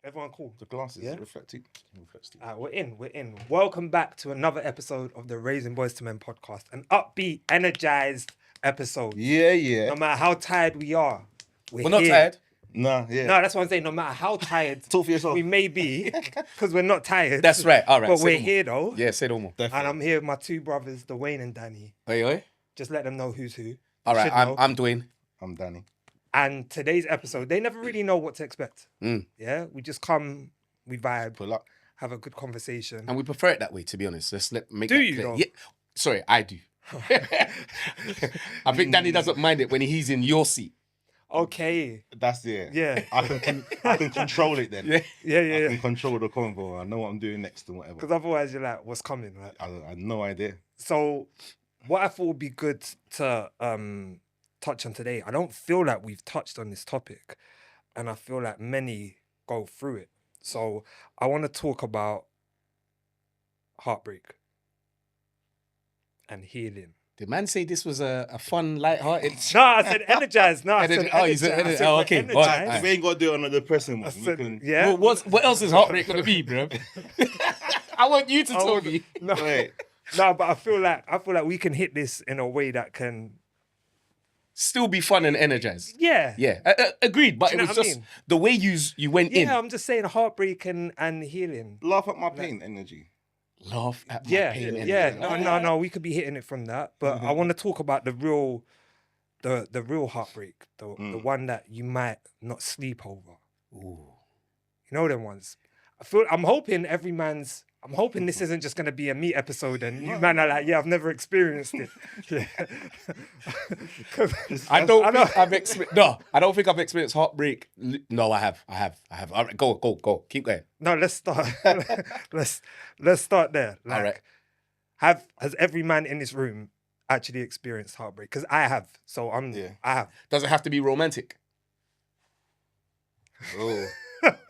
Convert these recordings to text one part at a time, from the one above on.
Everyone cool? The glasses Yeah? reflecting. We're in. Welcome back to another episode of the Raising Boys to Men podcast. An upbeat, energized episode. Yeah. No matter how tired we are, We're not here. tired. Nah, yeah. No, that's what I'm saying. No matter how tired Talk for yourself. we may be, because we're not tired. That's right. All right. But say we're no more. here though. Yeah, say no more. And I'm here with my two brothers, Dwayne and Danny. Oi. Just let them know who's who. All right, Should know. I'm Dwayne. I'm Danny. And today's episode, they never really know what to expect. Mm. Yeah, we just come, we vibe, Pull up. have a good conversation. And we prefer it that way, to be honest. Make Do that you, clear. though? Yeah. Sorry, I do. I think Danny doesn't mind it when he's in your seat. Okay. That's it. Yeah. I can control it then. Yeah. Yeah. I can control the convo. I know what I'm doing next and whatever. Because otherwise you're like, what's coming, right? I had no idea. So what I thought would be good to touch on today, I don't feel like we've touched on this topic, and I feel like many go through it. So I want to talk about heartbreak and healing. Did man say this was a fun, light-hearted? No, I said energized. No, I said Oh, you said energized. energized. Oh, okay. Energized. All right. We ain't got to do it on a depressing one. I said, We can... yeah. Well, what else is heartbreak gonna be, bro? I want you to tell me. No, Wait. no, but I feel like we can hit this in a way that can, Still be fun and energized. yeah. Yeah, agreed. But Do it you was know what I just mean? the way you went in. Yeah, I'm just saying heartbreak and healing. Laugh at my pain energy. Laugh at my Yeah, pain. yeah. energy. No. We could be hitting it from that, but I want to talk about the real heartbreak, the one that you might not sleep over. Ooh. You know them ones. I'm hoping this isn't just gonna be a me episode, and you man are like, yeah, I've never experienced it. Yeah. 'Cause I don't think I've experienced heartbreak. No, I have. All right, go. Keep going. No, let's start. let's start there. Like, All right. Has every man in this room actually experienced heartbreak? Because I have. So I have. Does it have to be romantic? Oh,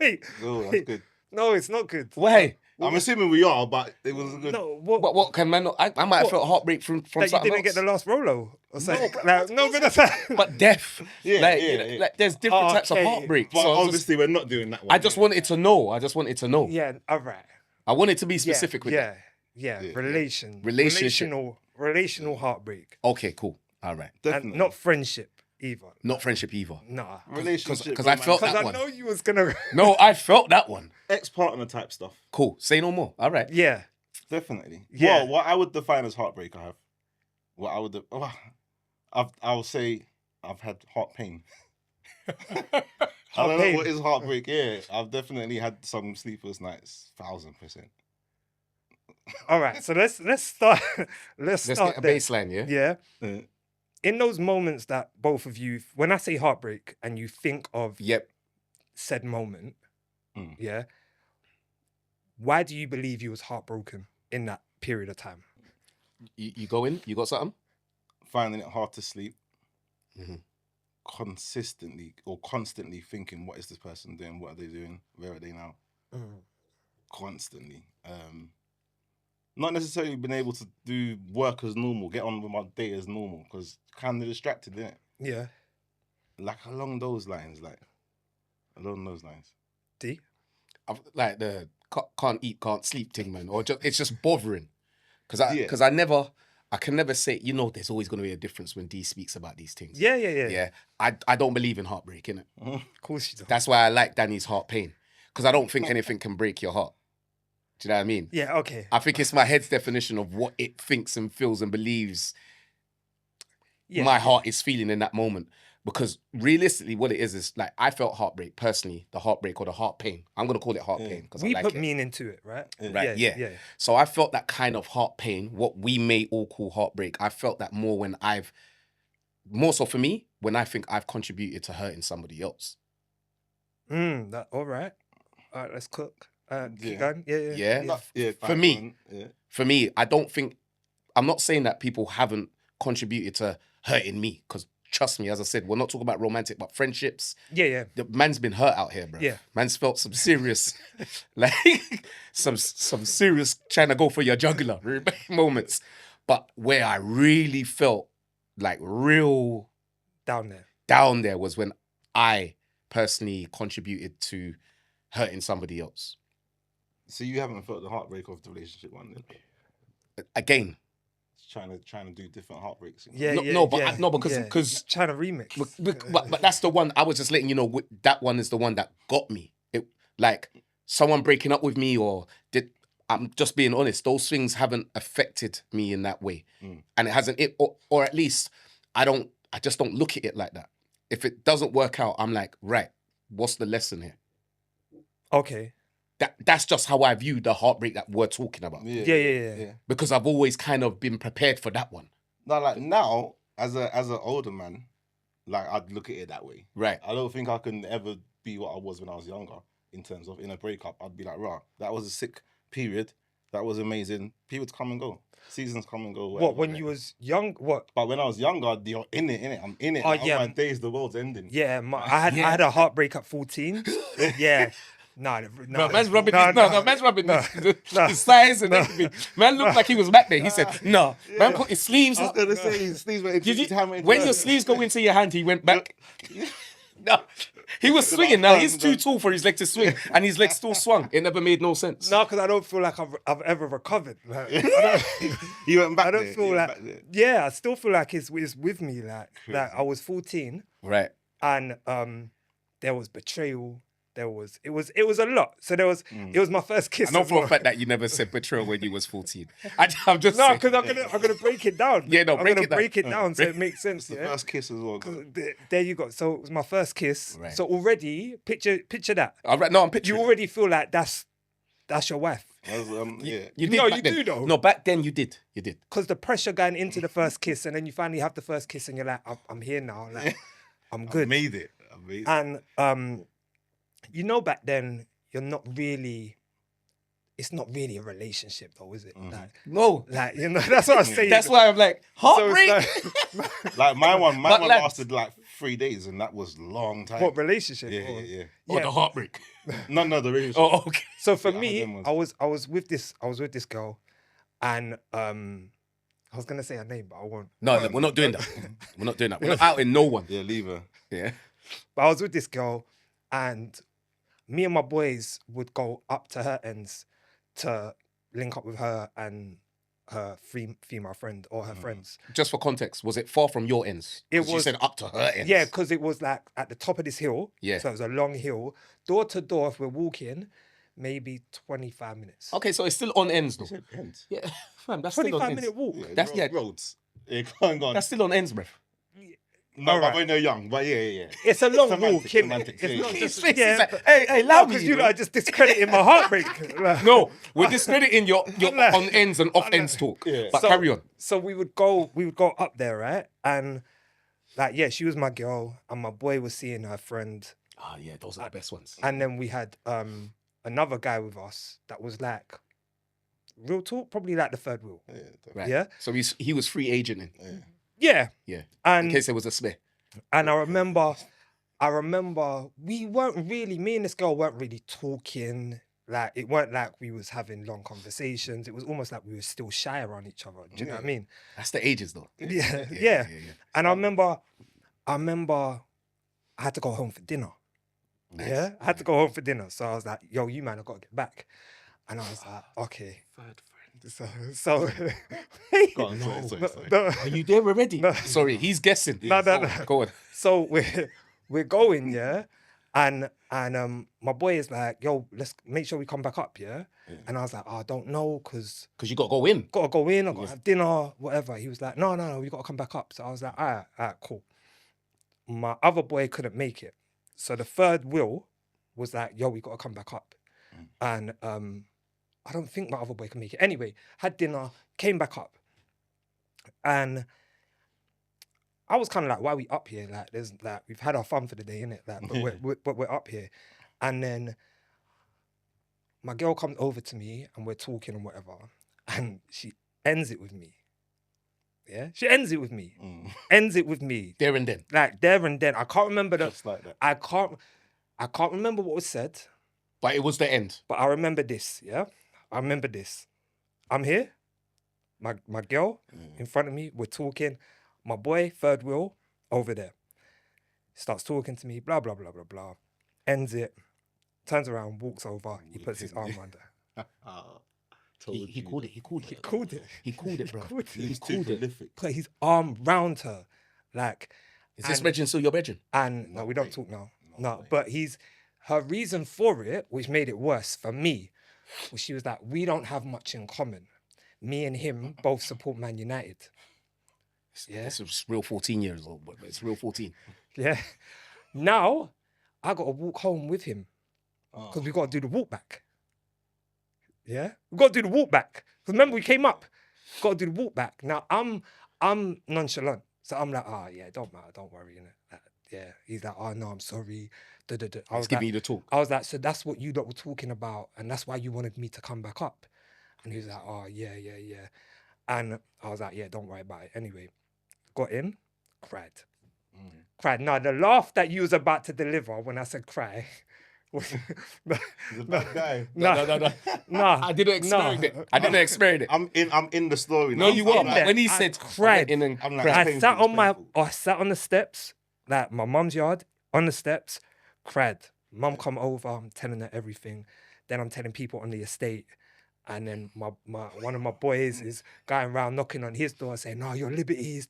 Wait, that's good. no, it's not good. Why? I'm assuming we are, but it was good. No, what? What can man not? I might have What? felt heartbreak from That you something didn't else. get the last Rolo or something? No, but that's But death. Yeah, like, yeah, you know, yeah. like there's different Oh, types of okay. heartbreak. But So I was obviously, we're not doing that one. I just wanted to know. yeah. All right. I wanted to be specific with it. Yeah. Yeah. Relational heartbreak, Okay, cool. All right. Definitely. and not friendship either. Not friendship either. Nah. relationship. Because I felt Because that I one. know you was gonna. No, I felt that one. ex-partner type stuff. Cool. Say no more. All right. Yeah. Definitely. Yeah. Well, what I would define as heartbreak, I'll say I've had heart pain. I don't pain. know what is heartbreak. Yeah, I've definitely had some sleepless nights, 1000%. All right. So let's start. Let's Let's start get a there. baseline, yeah? Yeah. Uh, In those moments that both of you, when I say heartbreak, and you think of Yep. said moment, Mm. yeah. Why do you believe you was heartbroken in that period of time? You go in? You got something? Finding it hard to sleep. Mhm. Constantly thinking, what is this person doing? What are they doing? Where are they now? Constantly. Not necessarily being able to do work as normal, get on with my day as normal, because kind of distracted, innit? Yeah. Like along those lines. D. Like the can't eat, can't sleep thing, man. Or it's just bothering. Because Yeah. I can never say, there's always going to be a difference when D speaks about these things. Yeah. Yeah. I don't believe in heartbreak, innit? Of course you don't. That's why I like Danny's heart pain. Because I don't think anything can break your heart. Do you know what I mean? Yeah. Okay. I think it's my head's definition of what it thinks and feels and believes Yeah. my heart is feeling in that moment. Because realistically, what it is like I felt heartbreak personally, the heartbreak or the heart pain. I'm gonna call it heart pain because We I like put it. meaning to it, right? Right, yeah. So I felt that kind of heart pain, what we may all call heartbreak. I felt that more more so for me, when I think I've contributed to hurting somebody else. That all right. All right. Let's cook. Keep Yeah. going. Yeah. Yeah. For me. Yeah. For me, I'm not saying that people haven't contributed to hurting me, because trust me, as I said, we're not talking about romantic, but friendships. Yeah. The man's been hurt out here, bro. Yeah. Man's felt some serious, like some serious trying to go for your jugular moments. But where I really felt like real Down there. down there was when I personally contributed to hurting somebody else. So you haven't felt the heartbreak of the relationship one then? Again, Trying to do different heartbreaks. You know? Yeah, No, yeah, no, but yeah, because- yeah. because- trying to remix. but that's the one I was just letting you know. That one is the one that got me. It like someone breaking up with me, or did I'm just being honest. Those things haven't affected me in that way, and it hasn't. Or at least I just don't look at it like that. If it doesn't work out, I'm like, right, what's the lesson here? Okay. That's just how I view the heartbreak that we're talking about. Yeah. Because I've always kind of been prepared for that one. Now, like now, as an older man, like I'd look at it that way. Right. I don't think I can ever be what I was when I was younger. In terms of in a breakup, I'd be like, rah, that was a sick period. That was amazing. Periods come and go. Seasons come and go. What, whatever, when like. you was young? What? But when I was younger, you're in it. I'm in it. Oh, Like, yeah. my days, the world's ending. Yeah, I had a heartbreak at 14. Yeah. No, Man's rubbing man's rubbing no, his size and everything. Man looked like he was back there. He said, no. Man put his sleeves I was up. gonna say his sleeves were Did you, when your sleeves go into your hand, he went back. No, he was swinging. Now he's too tall for his leg to swing, and his leg still swung. It never made no sense. No, because I don't feel like I've ever recovered. Like, You went back I don't there, feel you went like. back there. Yeah, I still feel like it's with me. Like I was 14, Right. and there was betrayal. It was a lot. So it was my first kiss. I know as for a well. fact that you never said betrayal when you was 14. I'm just No, saying. because I'm gonna break it down. Yeah, no, I'm break gonna it down. break it down so it makes sense. The Yeah. first kiss as well. There you go. So it was my first kiss. Right. So already picture that. All right, no, I'm You picturing. already feel like that's your wife. Yeah. You did No, back you then. do though. No, back then you did. You did. Because the pressure going into the first kiss, and then you finally have the first kiss, and you're like, I'm here now. Like, I'm good. I made it. And back then you're not really. It's not really a relationship, though, is it? No. Like that's what I'm saying. That's why I'm like, So it's heartbreak. Like my one But lads- lasted like 3 days, and that was a long time. what relationship? Yeah, or- yeah. Oh, the heartbreak. No, the relationship. Oh, okay. So for Yeah, me, them I was with this girl, and I was gonna say her name, but I won't. No, we're not doing that. We're not doing that. We're not outing no one. Yeah, leave her. Yeah. But I was with this girl, and me and my boys would go up to her ends to link up with her and her female friend or her friends. Just for context, was it far from your ends? It 'Cause you was- said up to her ends. Yeah, because it was like at the top of this hill. Yeah. So it was a long hill. Door to door, if we're walking, maybe 25 minutes. Okay, so it's still on ends though. Ends. Yeah, fam, that's still on 25 ends. minute walk. That's- yeah. roads. Yeah, go on. That's still on ends, bruv. No, Alright. but when they're young. But yeah. It's a long Semantics, walk, innit? semantics, It's yeah, not yeah. just, He's yeah. like, hey, allow me. Because you know, I just discrediting my heartbreak. Like- No, we're discrediting your like- on ends and off ends talk. Yeah. But So- carry on. So we would go up there, right? And like, yeah, she was my girl, and my boy was seeing her friend. Ah, yeah, those are the best ones. And then we had another guy with us that was like, real talk, probably like the third wheel. Right. Yeah? So he was free agenting. Yeah. Yeah. In And case there was a smear. and I remember we weren't really, me and this girl weren't really talking. Like, it weren't like we was having long conversations. It was almost like we were still shy around each other. Do you know what I mean? That's the ages though. Yeah. And I remember I had to go home for dinner. Nice. Yeah, I had to go home for dinner. So I was like, yo, you man, I got to get back. And I was like, okay. So Go on, sorry. no, Are you there already? Sorry, he's guessing. No. Go on. so we're going, yeah. And my boy is like, yo, let's make sure we come back up, yeah. And I was like, oh, I don't know, because Because you got to go in. gotta go in, I gotta have dinner, whatever. He was like, no, we gotta come back up. So I was like, all right, cool. My other boy couldn't make it. So the third wheel was like, yo, we gotta come back up. And I don't think my other boy can make it. Anyway, had dinner, came back up. And I was kind of like, why are we up here? Like, there's like, we've had our fun for the day, innit? Like, but we're up here. And then my girl comes over to me and we're talking and whatever. And she ends it with me. Yeah? She ends it with me. Ends it with me. There and then. Like, there and then. I can't remember Just like that. I can't remember what was said, But it was the end. but I remember this, yeah? I remember this. I'm here. My girl in front of me, we're talking. My boy, third wheel, over there. Starts talking to me, blah, blah, blah, blah, blah. Ends it. turns around, walks over, he puts his arm around her. He called it. He called He it. called it. He called it, bro. Called it. He He's too called it. prolific. Put his arm round her, like. Is this and- Regin still your Regin? And no, No we don't way. talk now. No No, way. but her reason for it, which made it worse for me, was she was like, we don't have much in common. Me and him both support Man United. Yeah. It's real 14 years old, but it's real 14. Yeah. Now, I got to walk home with him because we got to do the walk back. Yeah, we got to do the walk back. Because remember, we came up, got to do the walk back. Now, I'm nonchalant. So I'm like, yeah, don't matter, don't worry, innit? Yeah. He's like, no, I'm sorry. I He's was giving like, you the talk. I was like, so that's what you lot were talking about, and that's why you wanted me to come back up. And he was like, yeah. And I was like, yeah, don't worry about it. Anyway, got in, cried. Cried. Now, the laugh that you was about to deliver when I said cry was... He's a bad guy. No. Nah, I didn't experience it. I didn't experience it. I'm in the story now. No, you I'm were. like- when he I said, cried. I went in and I'm like, cried. painful, it's painful. I sat on the steps, like my mum's yard, on the steps, cried. Mum come over, I'm telling her everything. Then I'm telling people on the estate. And then my one of my boys is going around knocking on his door saying, no, your liberties,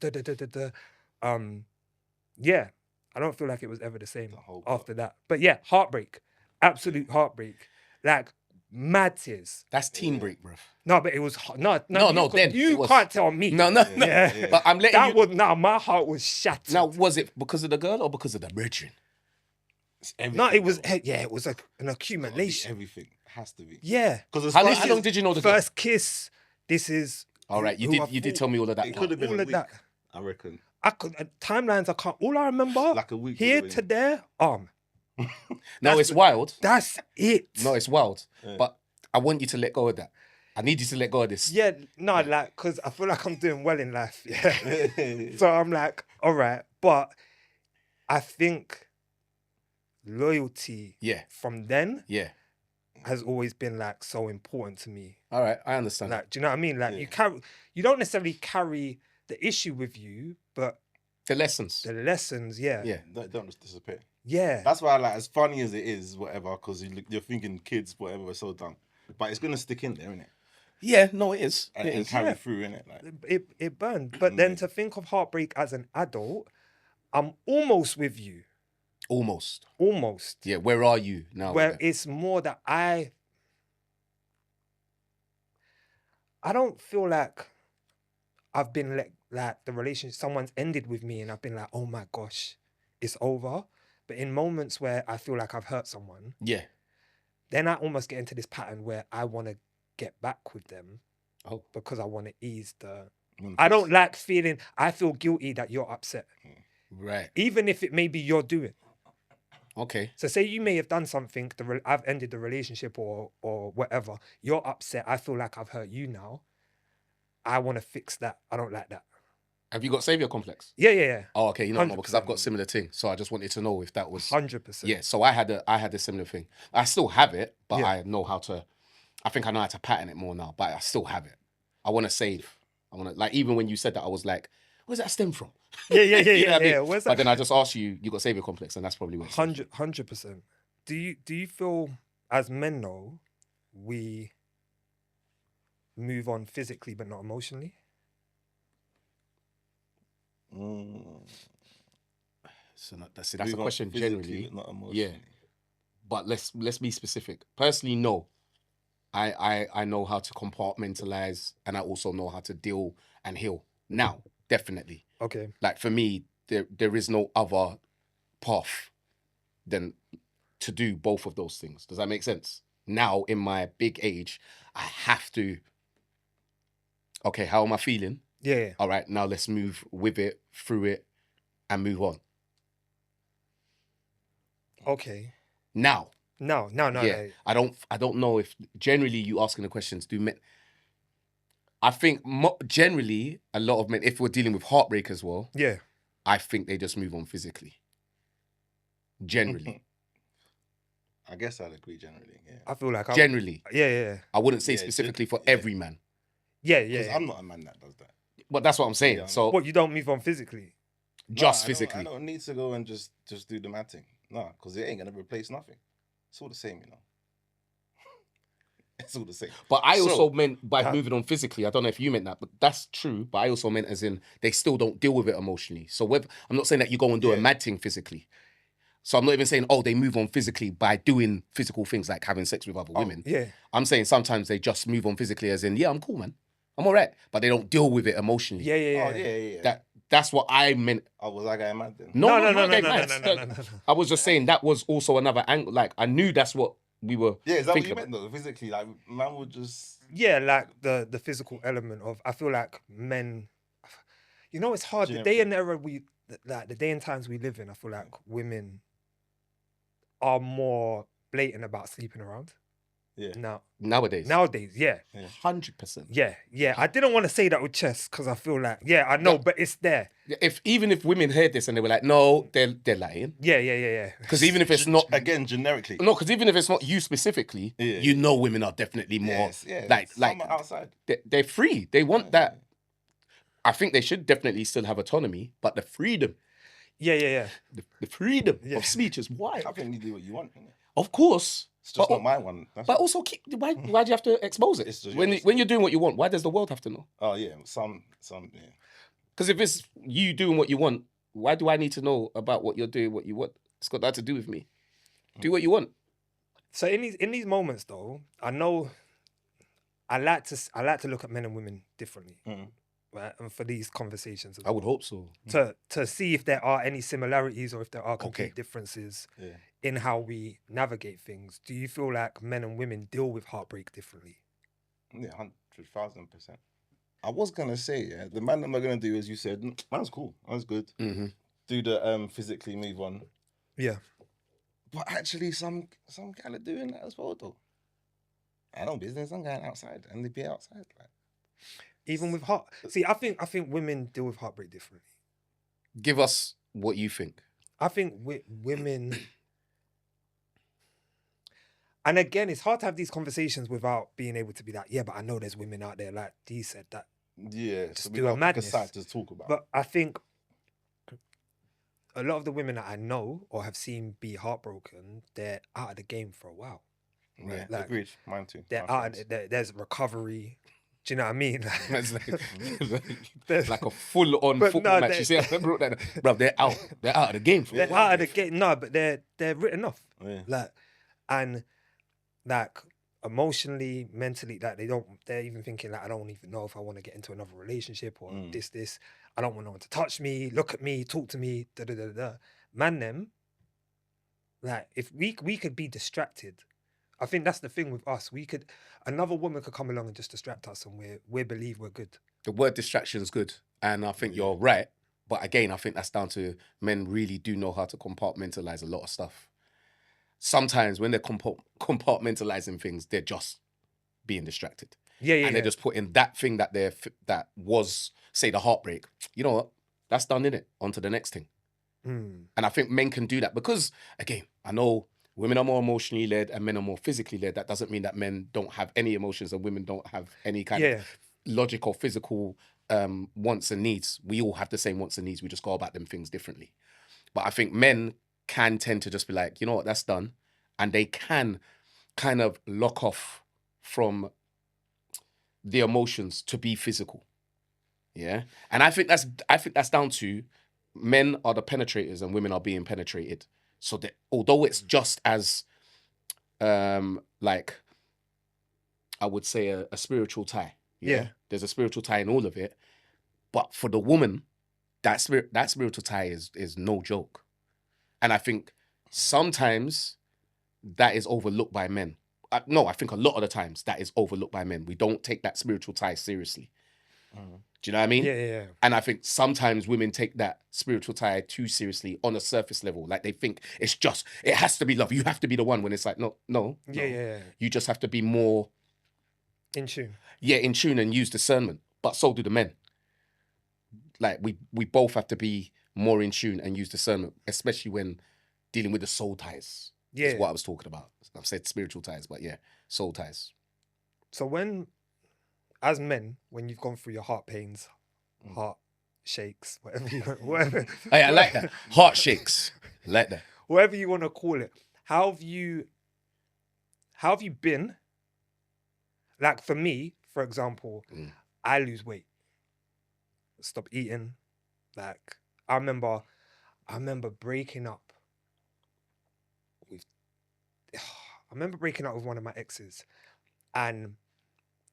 yeah, I don't feel like it was ever the same whole after that. But yeah, heartbreak. Absolute heartbreak. Like, mad tears. That's teen break, bruv. No, but it was... No, then it you was- can't tell me. No. Yeah. But I'm letting That you... was... Now, my heart was shattered. Now, was it because of the girl or because of the Regin? It's everything, No, it was... bro. Yeah, it was like an accumulation. Everything has to be. Yeah. Because How long did you know the girl? First kiss. This is... All right, who I you did thought- tell me all of that. It part. could have been all a of week, that. I reckon. I could... timelines, I can't... All I remember... Like a week Here would've to been- there, arm. No, it's wild. That's it. No, it's wild. Yeah. But I want you to let go of that. I need you to let go of this. Yeah, no, like, because I feel like I'm doing well in life. Yeah. So I'm like, all right. But I think loyalty Yeah. from then Yeah. has always been like so important to me. All right, I understand. Like, do you know what I mean? Like, you don't necessarily carry the issue with you, but the lessons. the lessons, yeah. Yeah. Don't just disappear. Yeah. That's why, like, as funny as it is, whatever, because you're thinking kids, whatever, we're so dumb. But it's gonna stick in there, innit? Yeah, no, it is. And, It and is. carry yeah. through, innit? Like, It burned. But then to think of heartbreak as an adult, I'm almost with you. Almost. Almost. Yeah, where are you now? Where with it? it's more that I don't feel like I've been like the relationship, someone's ended with me and I've been like, oh my gosh, it's over. But in moments where I feel like I've hurt someone, Yeah. then I almost get into this pattern where I want to get back with them Oh. because I want to ease the... when I don't like feeling... I feel guilty that you're upset. Right. Even if it may be you're doing. Okay. So say you may have done something, I've ended the relationship or whatever. You're upset. I feel like I've hurt you now. I want to fix that. I don't like that. Have you got savior complex? Yeah. Oh, okay. You know, 100%. because I've got similar thing. So I just wanted to know if that was 100%. Yeah. So I had a similar thing. I still have it, but Yeah. I know how to. I think I know how to pattern it more now, but I still have it. I want to save. I want to, like, even when you said that, I was like, where's that stem from? Yeah. You know what I mean? Where's But that? then I just asked you, you got savior complex, and that's probably what. 100%. Do you feel as men though, we move on physically but not emotionally? So that's a Move on question physically, generally. not emotionally. But let's be specific. Personally, no. I know how to compartmentalize, and I also know how to deal and heal. Now, definitely. Okay. Like for me, there is no other path than to do both of those things. Does that make sense? Now, in my big age, I have to. Okay, how am I feeling? Yeah. All right, now let's move with it, through it, and move on. Okay. Now. No. Yeah, I don't know if generally you asking the questions do men. I think generally a lot of men, if we're dealing with heartbreak as well, Yeah. I think they just move on physically. Generally, I guess I'd agree generally, yeah. I feel like generally, Yeah. I wouldn't say Yeah, specifically for yeah. every man, Yeah. Because I'm not a man that does that. but that's what I'm saying. Yeah, So What, you don't move on physically? just I physically, don't need to go and just do the matting. No, because it ain't gonna replace nothing. It's all the same, you know. It's all the same. But I So- also meant by That- moving on physically. I don't know if you meant that, but that's true. But I also meant as in they still don't deal with it emotionally. So whether, I'm not saying that you go and do a Yeah. mad thing physically. So I'm not even saying, oh, they move on physically by doing physical things like having sex with other women. Yeah. I'm saying sometimes they just move on physically as in, yeah, I'm cool, man. I'm all right. But they don't deal with it emotionally. Yeah, yeah, Oh, yeah. yeah. That's what I meant. Oh, was I getting mad then? No, No, not getting no, mad. no. I was just saying that was also another angle. Like, I knew that's what we were Yeah, is that what thinking you about. meant though? Physically, like man would just. Yeah, like the physical element of, I feel like men, you know, it's hard. The Gener- day and era like the day and times we live in, I feel like women are more blatant about sleeping around. Yeah. Nowadays. Nowadays, yeah. 100%. Yeah. I didn't want to say that with chest because I feel like, yeah, I know, but it's there. Even if women heard this and they were like, no, they're lying. Yeah. Because even if it's not again generically. No, because even if it's not you specifically, Yeah. you know women are definitely more Yes, yeah. like Some are outside. they're free. They want that. I think they should definitely still have autonomy, but the freedom, Yeah. the freedom Yeah. of speech is wild. I think you do what you want. Innit? Of course, It's just but, not my one. That's but also why do you have to expose it? It's just when yours. when you're doing what you want, why does the world have to know? Oh yeah, some yeah. Because if it's you doing what you want, why do I need to know about what you're doing, what you want? It's got nothing to do with me. Do what you want. So in these moments though, I know I like to look at men and women differently. Mm. Right? And for these conversations as I would well. hope so. To see if there are any similarities or if there are complete Okay. differences Yeah. in how we navigate things. Do you feel like men and women deal with heartbreak differently? Yeah, 100,000%. I was gonna say, yeah, the man that we're gonna do, as you said, man's cool, man's good. Mm-hmm. Do the physically move on, Yeah. but actually, some kind of doing that as well, though. I know business. I'm going outside, and they be outside. Like, Even with I think women deal with heartbreak differently. Give us what you think. I think women, and again, it's hard to have these conversations without being able to be like, yeah, but I know there's women out there, like Dee said, that. yeah, Just so do we a got madness. a side to talk about. But I think a lot of the women that I know or have seen be heartbroken, they're out of the game for a while. yeah, like, agreed. Mine too. They're My out. friends. There's recovery. Do you know what I mean? It's There's- like a full-on But football no, match. they- You see, I brought that. Bro, they're out. They're out of the game. For a they're while. out of the game. No, but they're written off. Yeah. Like, and like emotionally, mentally, like they're even thinking like, I don't even know if I want to get into another relationship or this. I don't want no one to touch me, look at me, talk to me, da. Man, them, like if we could be distracted. I think that's the thing with us. Another woman could come along and just distract us, and we believe we're good. The word distraction is good, and I think you're right. But again, I think that's down to men really do know how to compartmentalize a lot of stuff. Sometimes when they're compartmentalizing things, they're just being distracted. Yeah. And they're just putting that thing that was, say, the heartbreak. You know what? That's done, innit? On to the next thing. Mm. And I think men can do that because, again, I know women are more emotionally led and men are more physically led. That doesn't mean that men don't have any emotions and women don't have any kind of logic or physical wants and needs. We all have the same wants and needs. We just go about them things differently. But I think men can tend to just be like, you know what, that's done. And they can kind of lock off from the emotions to be physical. Yeah. And I think that's down to men are the penetrators and women are being penetrated. So that although it's just as like I would say a spiritual tie. Yeah. There's a spiritual tie in all of it. But for the woman, that spiritual tie is no joke. And I think sometimes that is overlooked by men. No, I think a lot of the times that is overlooked by men. We don't take that spiritual tie seriously. Do you know what I mean? Yeah. And I think sometimes women take that spiritual tie too seriously on a surface level. Like they think it has to be love. You have to be the one when it's like, no. Yeah. You just have to be more, In tune. in tune and use discernment. But so do the men. Like we both have to be more in tune and use discernment, especially when dealing with the soul ties. Yeah. Is what I was talking about. I've said spiritual ties, but yeah, soul ties. So as men, when you've gone through your heart pains, heart shakes, whatever, Hey, I like that. Heart shakes. I like that. whatever you want to call it, how have you how have you been? Like for me, for example, I lose weight, stop eating. Like I remember breaking up with I remember breaking up with one of my exes, and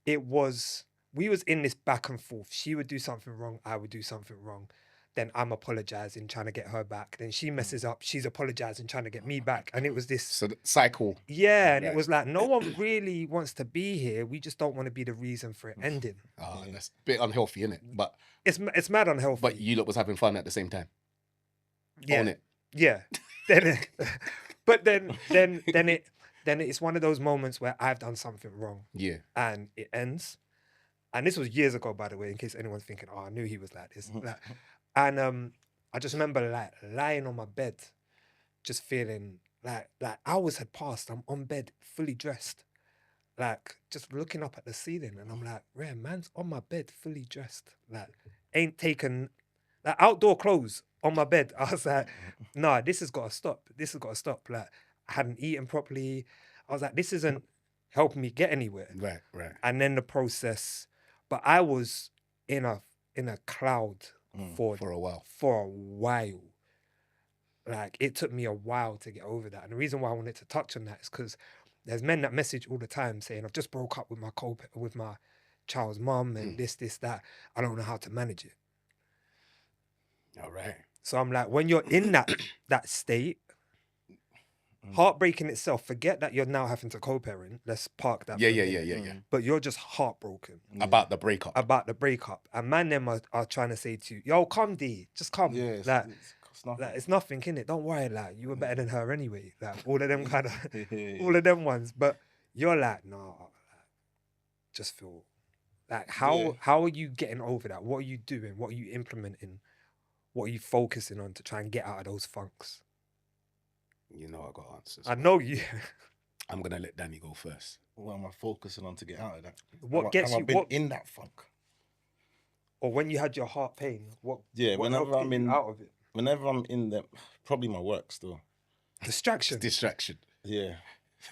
it was we was in this back and forth. She would do something wrong, I would do something wrong. Then I'm apologizing, trying to get her back. Then she messes up, she's apologizing, trying to get me back. And it was this So the cycle. yeah, and it Right. was like no one really wants to be here. We just don't want to be the reason for it ending. Oh, that's a bit unhealthy, isn't it? But It's mad unhealthy. but you lot was having fun at the same time. yeah. Own it. Yeah. But then it's one of those moments where I've done something wrong Yeah. and it ends. And this was years ago, by the way, in case anyone's thinking, oh, I knew he was like this. And I just remember like lying on my bed, just feeling like hours had passed. I'm on bed, fully dressed, like just looking up at the ceiling, and I'm like, "Rare man's on my bed, fully dressed, like ain't taken, like outdoor clothes on my bed." I was like, "Nah, this has got to stop. This has got to stop." Like I hadn't eaten properly. I was like, "This isn't helping me get anywhere." Right. Right. And then the process, but I was in a cloud for For a while. for a while. Like it took me a while to get over that. And the reason why I wanted to touch on that is because there's men that message all the time saying, I've just broke up with with my child's mum and this, that. I don't know how to manage it. All right. So I'm like, when you're in that state, heartbreak in itself, forget that you're now having to co-parent. Let's park that. Yeah. for a Yeah. minute. Yeah. Yeah. But you're just heartbroken About the breakup. about the breakup. And man them are trying to say to you, yo, come D, just come. Yeah, Like, it's nothing. like, it's nothing, innit? Don't worry, like you were better than her anyway. Like all of them kind of, all of them ones. But you're like, nah, just feel like how are you getting over that? What are you doing? What are you implementing? What are you focusing on to try and get out of those funks? You know I got answers. I know you. I'm gonna let Danny go first. What am I focusing on to get out of that? What gets have you? I been What in that funk? or when you had your heart pain? What? Yeah, what whenever helped get I'm you in- out of it, Whenever I'm in them, probably my work still. distraction. Distraction. Yeah,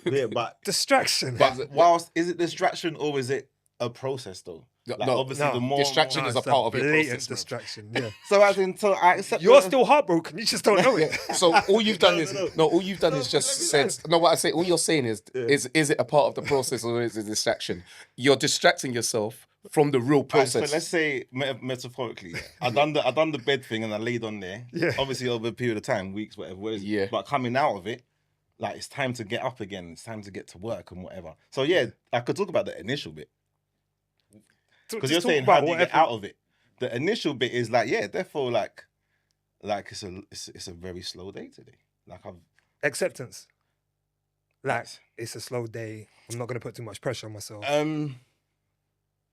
yeah, but Distraction. but whilst is it distraction or is it a process though? Like, No, obviously no, the more distraction No, is a it's part of your blatant process. Bro. distraction. Yeah. So as in, so I accept. You're still heartbroken. You just don't know it. So all you've done No, is no, no. all you've done is just said no. What I say, all you're saying is it a part of the process or is it a distraction? You're distracting yourself from the real Alright, process. so let's say metaphorically, I done the bed thing and I laid on there. Yeah. Obviously over a period of time, weeks, whatever. Yeah. But coming out of it, like it's time to get up again. It's time to get to work and whatever. So yeah, I could talk about the initial bit because you're saying how do you get out of it. The initial bit is like therefore like it's a very slow day today. Like I've Acceptance. Like it's a slow day. I'm not gonna put too much pressure on myself.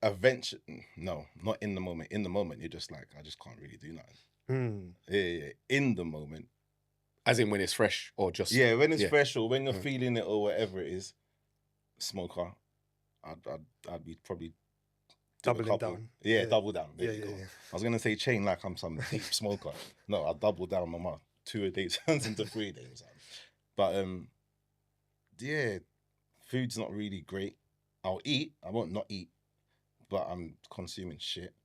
eventually no, not in the moment. In the moment, you're just like I just can't really do nothing. Yeah. In the moment. As in when it's fresh or just Yeah, when it's fresh or when you're feeling it or whatever it is, smoker, I'd be probably do a Doubling couple. down. Yeah, Yeah. double down. There Yeah, you go. yeah. I was gonna say chain like I'm some deep smoker. No, I'll double down on my 2 a day turns into 3 days. But yeah, food's not really great. I'll eat. I won't not eat, but I'm consuming shit.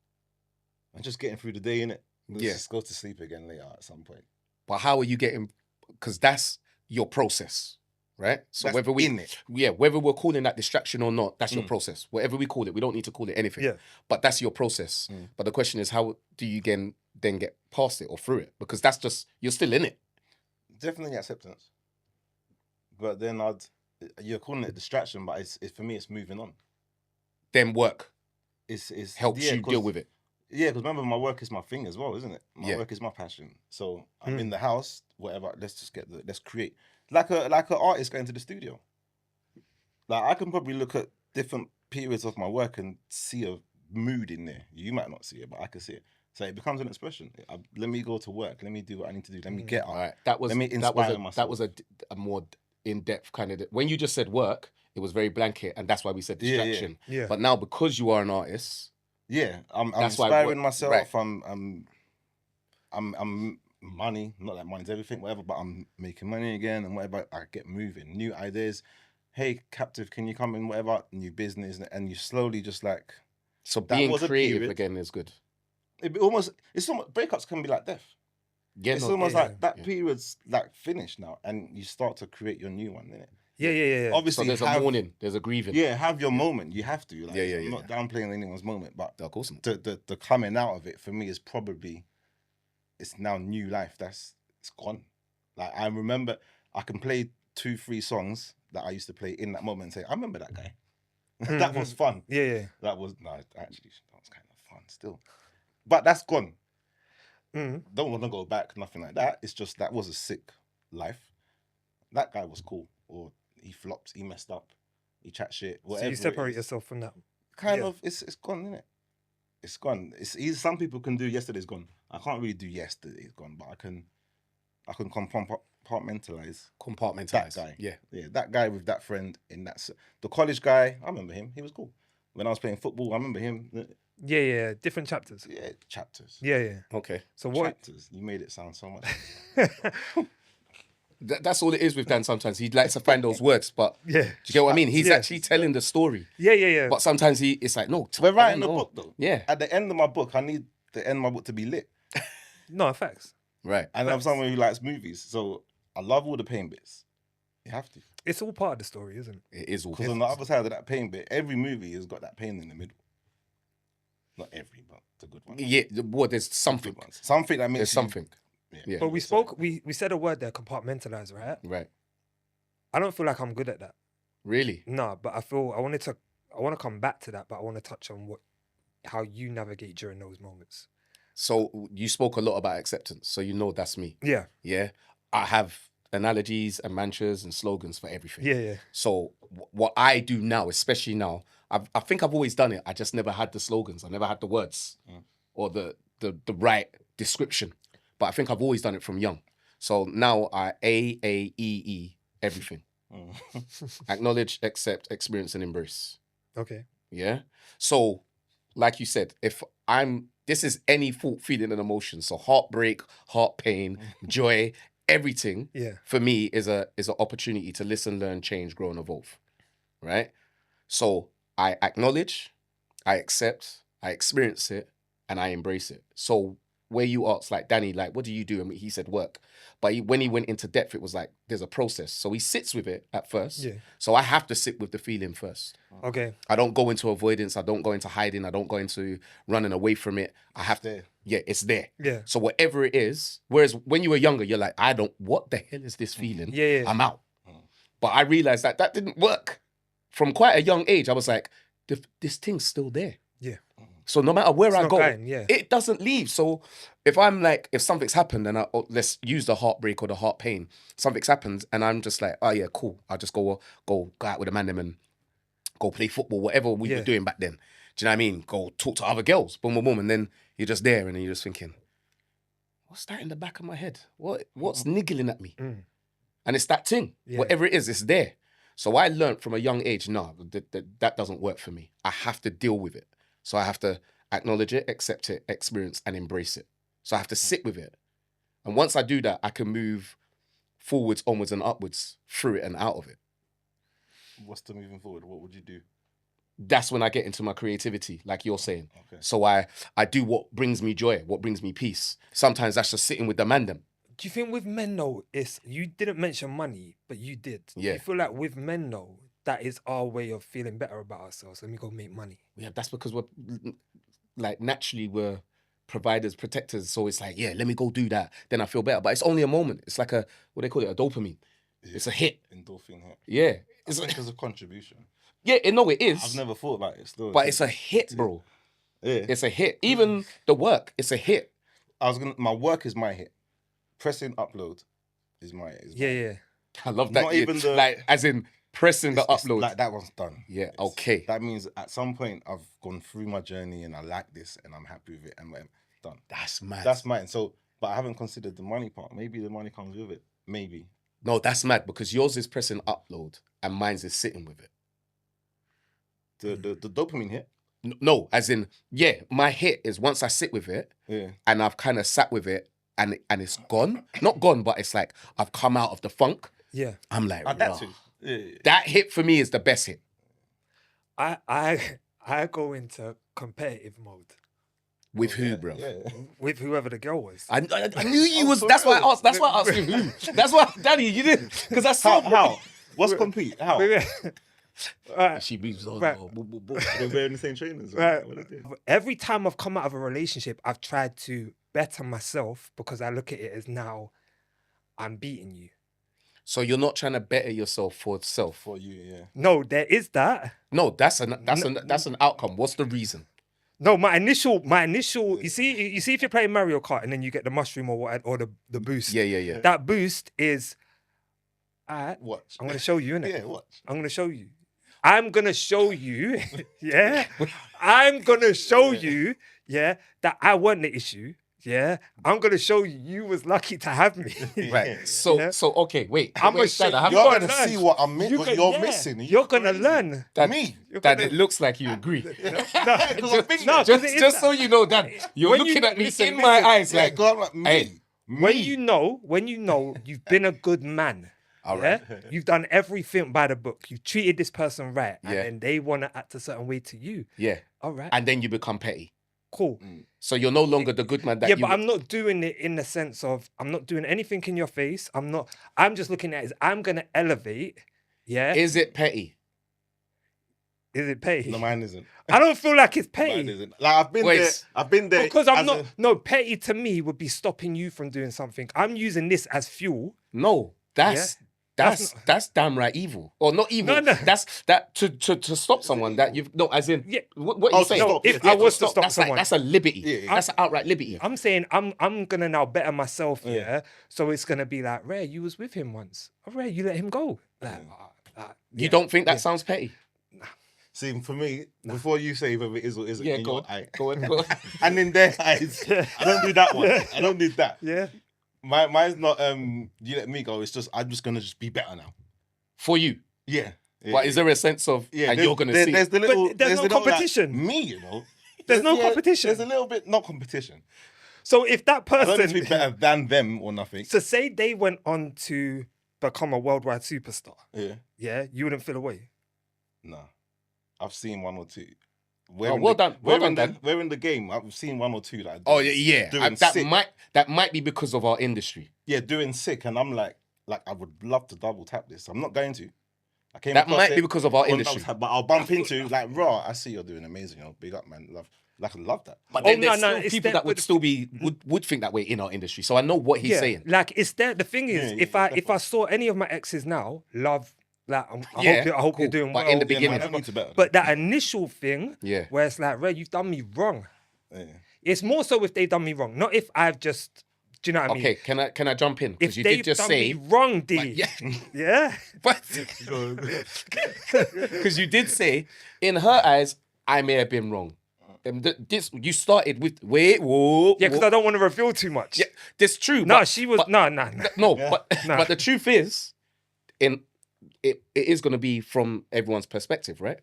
I'm just getting through the day, innit? Yeah. Just go to sleep again later at some point. But how are you getting? Because that's your process, right? So That's whether in it. whether we're calling that distraction or not, that's your process. Whatever we call it, we don't need to call it anything. Yeah. But that's your process. But the question is, how do you then get past it or through it? Because that's just you're still in it. Definitely acceptance. But then you're calling it distraction, but it's for me it's moving on. Then work It's helps you deal with it. Yeah, because remember my work is my thing as well, isn't it? My Yeah. work is my passion. So I'm in the house, whatever. Let's just let's create like an artist going to the studio. Like I can probably look at different periods of my work and see a mood in there. You might not see it, but I can see it. So it becomes an expression. Let me go to work. Let me do what I need to do. Let me get up. All right. That was Let me that inspire was myself. that was a more in-depth kind of when you just said work, it was very blanket, and that's why we said distraction. Yeah. But now because you are an artist. Yeah, I'm That's why inspiring myself. right. I'm money, not that money's everything, whatever. But I'm making money again and whatever. I get moving, new ideas. hey, captive, can you come in, whatever, new business, and you slowly just like, So that being was a creative period. again is good. it's almost, breakups can be like death. Yeah, It's no, almost yeah, like that yeah. period's like finished now, and you start to create your new one, innit? Yeah. So Obviously, there's a mourning, there's a grieving. have your moment. You have to. Like, Yeah, I'm not downplaying anyone's moment, but Of course not. the coming out of it for me is probably, it's now new life. It's gone. Like, I remember I can play 2-3 songs that I used to play in that moment and say, I remember that guy. That was fun. Yeah. That was actually, that was kind of fun still. But that's gone. Don't want to go back, nothing like that. It's just, that was a sick life. That guy was cool. Or he flopped, he messed up, he chat shit, whatever. So you separate yourself from that. Kind of, it's gone, innit? It's gone. It's easy. Some people can do yesterday's gone. I can't really do yesterday's gone, but I can compartmentalize that guy. Yeah. That guy with that friend in that. The college guy, I remember him. He was cool. When I was playing football, I remember him. Yeah. Different chapters. Yeah, chapters. Yeah. Okay. So what? Chapters. You made it sound so much. That's all it is with Dan sometimes. He likes to find those words, but Yeah. do you get what I mean? He's Yeah. actually telling the story. Yeah. But sometimes it's like, no. We're I writing don't the know. book though. Yeah. At the end of my book, I need the end of my book to be lit. No, facts. Right. And I'm someone who likes movies, so I love all the pain bits. You have to. It's all part of the story, isn't it? It is all. Because on the other side of that pain bit, every movie has got that pain in the middle. Not every, but the good one. Yeah. Well, there's something. Good ones. Something that makes There's something. Yeah. But we spoke. We said a word there, compartmentalize, right? Right. I don't feel like I'm good at that. Really? No, but I want to come back to that, but I want to touch on how you navigate during those moments. So you spoke a lot about acceptance, so you know that's me. Yeah. Yeah. I have analogies and mantras and slogans for everything. Yeah. So what I do now, especially now, I think I've always done it. I just never had the slogans. I never had the words or the right description. But I think I've always done it from young. So now I AAEE everything. Acknowledge, accept, experience, and embrace. Okay. Yeah. So, like you said, this is any thought, feeling, and emotion. So heartbreak, heart pain, joy, everything. Yeah. For me is an opportunity to listen, learn, change, grow, and evolve. Right. So I acknowledge, I accept, I experience it, and I embrace it. So where you asked, like, Danny, like, what do you do? And he said work. But when he went into depth, it was like, there's a process. So he sits with it at first. Yeah. So I have to sit with the feeling first. Okay. I don't go into avoidance. I don't go into hiding. I don't go into running away from it. I have to, it's there. Yeah. So whatever it is, whereas when you were younger, you're like, what the hell is this feeling? Yeah. I'm out. But I realized that didn't work. From quite a young age, I was like, this thing's still there. Yeah. So no matter where I not go, going, yeah. it doesn't leave. So if something's happened and let's use the heartbreak or the heart pain, something's happened and I'm just like, oh yeah, cool. I'll just go out with a man and go play football, whatever we were doing back then. Do you know what I mean? Go talk to other girls, boom, boom, boom. And then you're just there and then you're just thinking, what's that in the back of my head? What's niggling at me? And it's that thing. Yeah. Whatever it is, it's there. So I learned from a young age, no, that doesn't work for me. I have to deal with it. So I have to acknowledge it, accept it, experience, and embrace it. So I have to sit with it. And once I do that, I can move forwards, onwards, and upwards through it and out of it. What's the moving forward? What would you do? That's when I get into my creativity, like you're saying. Okay. So I do what brings me joy, what brings me peace. Sometimes that's just sitting with the man them. Do you think with men though, you didn't mention money, but you did? Yeah. You feel like with men though, that is our way of feeling better about ourselves. Let me go make money. Yeah, that's because we're like naturally we're providers, protectors. So it's like, yeah, let me go do that. Then I feel better. But it's only a moment. It's like what they call it, a dopamine. Yeah. It's a hit. Endorphin hit. Yeah. It's like there's a contribution. Yeah, it is. I've never thought about it still. But it's a hit, bro. Yeah. It's a hit. Even the work, it's a hit. My work is my hit. Pressing upload is my Yeah. I love that. Not even the- like as in pressing the It's upload. like that one's done. Yeah, okay. That means at some point I've gone through my journey and I like this and I'm happy with it and whatever. Done. That's mad. That's mine. So, but I haven't considered the money part. Maybe the money comes with it. Maybe. No, that's mad because yours is pressing upload and mine's is sitting with it. The dopamine hit. No, as in, yeah, my hit is once I sit with it and I've kind of sat with it and it's gone. Not gone, but it's like I've come out of the funk. Yeah. I'm like, That too. Yeah. That hit for me is the best hit. I go into competitive mode With Oh, who, yeah, bro? Yeah. with whoever the girl was. I knew you was. for That's why I real. asked. That's why I asked you who. That's why, Daddy, you didn't. Because I saw. How? What's complete? How? Right. She moves on. Right. They're wearing the same trainers. Right. What are they doing? Every time I've come out of a relationship, I've tried to better myself because I look at it as now I'm beating you. So you're not trying to better yourself for self. For you, yeah. No, there is that. No, that's an outcome. What's the reason? No, my initial. You see if you're playing Mario Kart and then you get the mushroom or what, or the boost. Yeah. That boost is. Alright, Watch. I'm gonna show you, innit? Yeah, watch. I'm gonna show you. I'm gonna show you. Yeah. I'm gonna show you. Yeah, that I wasn't the issue. Yeah, I'm gonna show you. You was lucky to have me. Right. So Yeah. so okay. Wait. I'm wait, gonna Dad, I haven't You're gotta going to learn. see what I'm missing. What you're missing. You're gonna learn. Dad, Me. Dad, it looks like you agree. No, Just so you know, Dad, you're When you- looking at me listen, in my listen. eyes Yeah, like, go on, like me. hey, when you know you've been a good man. All Yeah? right. You've done everything by the book. You've treated this person right, and Yeah. then they want to act a certain way to you. yeah, All right, and then you become petty. cool. So you're no longer the good man that Yeah, you. but I'm not doing it in the sense of I'm not doing anything in your face. I'm just looking at it as I'm gonna elevate. Yeah, Is it petty? is it petty? No, mine isn't. I don't feel like it's Mine petty. isn't. Like I've been Wait. there. I've been there Because I'm as not. a- No, petty to me would be stopping you from doing something. I'm using this as fuel. No, that's That's that's damn right evil, or not evil. No. That's that to stop someone that you've no, as in Yeah. what Oh, you to saying? stop, if yeah, I was to stop, stop that's someone, that's a liberty. Yeah. That's an outright liberty. I'm saying I'm gonna now better myself. Yeah. Yeah. So it's gonna be like, Ray, you was with him once. Oh, Ray, you let him go. Like, You don't think that sounds petty? See, for me, before you say whether it is or isn't, Yeah, in go your on. eye, Go on, go on. and in their eyes, I don't do that one. I don't do that. Yeah. Mine's not. You let me go. It's just I'm just gonna just be better now. For you. Yeah. But is there a sense of and there's- you're gonna there- see? There's the little. there's there's no the little, like, competition. me, you know. There's no Yeah, competition. There's a little bit not competition. So if that I don't need to be person, better than them or nothing. so say they went on to become a worldwide superstar, Yeah. yeah, you wouldn't feel away. No. I've seen one or two. Oh, well done. Well done, Dan. We're in the game. I've seen one or two that. are Oh doing- yeah, doing that sick. might be because of our industry. Yeah, doing sick, and I'm like I would love to double tap this. I'm not going to. I came That across might it be because of our on industry. double tap, but I'll bump into like raw. I see you're doing amazing. You know, big up, man. Love, like I love that. But Oh, then no, there's no, still it's people that- that would still be would think that way in our industry. So I know what he's saying. Like it's there. The thing is, Yeah, if I saw any of my exes now, love, like I Yeah, hope cool. you're doing But well. in the Yeah, beginning. man, I need to better. But that initial thing, Yeah. where it's like, Ray, you've done me wrong. Yeah. It's more so if they've done me wrong, not if I've just. Do you know what I mean? Okay, can I jump in? If Because you they've did just done say, me wrong, D. yeah, Yeah. but because you did say, in her eyes, I may have been wrong. This you started with whoa, Yeah, because I don't want to reveal too much. yeah, that's true. No, but- she was but- no. No, Yeah. Nah. but the truth is, it is going to be from everyone's perspective, right?